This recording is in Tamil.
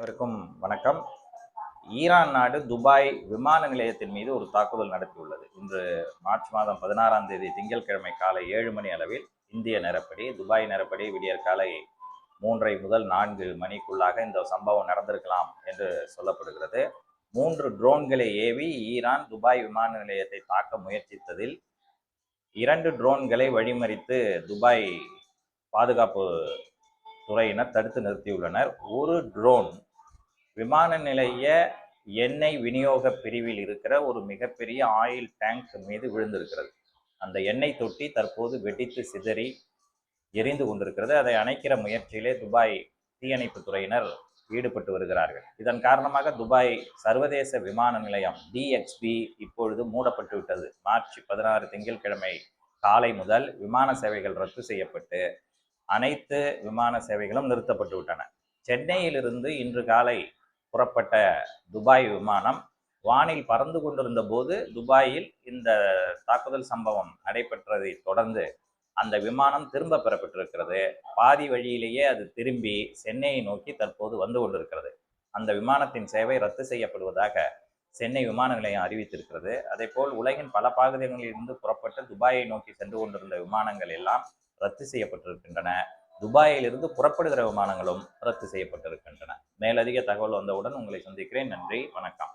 அனைவருக்கும் வணக்கம். ஈரான் நாடு துபாய் விமான நிலையத்தின் மீது ஒரு தாக்குதல் நடத்தியுள்ளது. இன்று மார்ச் மாதம் 16ஆம் தேதி திங்கட்கிழமை காலை 7 மணி அளவில் இந்திய நேரப்படி, துபாய் நேரப்படி விடியற் காலை 3:30 முதல் 4 மணிக்குள்ளாக இந்த சம்பவம் நடந்திருக்கலாம் என்று சொல்லப்படுகிறது. 3 ட்ரோன்களை ஏவி ஈரான் துபாய் விமான நிலையத்தை தாக்க முயற்சித்ததில் 2 ட்ரோன்களை வழிமறித்து துபாய் பாதுகாப்பு துறையினர் தடுத்து நிறுத்தியுள்ளனர். ஒரு ட்ரோன் விமான நிலைய எண்ணெய் விநியோக பிரிவில் இருக்கிற ஒரு மிகப்பெரிய ஆயில் டேங்க் மீது விழுந்திருக்கிறது. அந்த எண்ணெய் தொட்டி தற்போது வெடித்து சிதறி எரிந்து கொண்டிருக்கிறது. அதை அணைக்கிற முயற்சியிலே துபாய் தீயணைப்பு துறையினர் ஈடுபட்டு வருகிறார்கள். இதன் காரணமாக துபாய் சர்வதேச விமான நிலையம் DXB இப்பொழுது மூடப்பட்டு விட்டது. மார்ச் 16 திங்கட்கிழமை காலை முதல் விமான சேவைகள் ரத்து செய்யப்பட்டு அனைத்து விமான சேவைகளும் நிறுத்தப்பட்டு விட்டன. சென்னையிலிருந்து இன்று காலை புறப்பட்ட துபாய் விமானம் வானில் பறந்து கொண்டிருந்த போது துபாயில் இந்த தாக்குதல் சம்பவம் நடைபெற்றதை தொடர்ந்து அந்த விமானம் திரும்ப பெறப்பட்டிருக்கிறது. பாதி வழியிலேயே அது திரும்பி சென்னையை நோக்கி தற்போது வந்து கொண்டிருக்கிறது. அந்த விமானத்தின் சேவை ரத்து செய்யப்படுவதாக சென்னை விமான நிலையம் அறிவித்திருக்கிறது. அதேபோல் உலகின் பல பகுதிகளில் இருந்து புறப்பட்டு துபாயை நோக்கி சென்று கொண்டிருந்த விமானங்கள் எல்லாம் ரத்து செய்யப்பட்டிருக்கின்றன. துபாயிலிருந்து புறப்படுகிற விமானங்களும் ரத்து செய்யப்பட்டிருக்கின்றன. மேலதிக தகவல் வந்தவுடன் உங்களை சந்திக்கிறேன். நன்றி, வணக்கம்.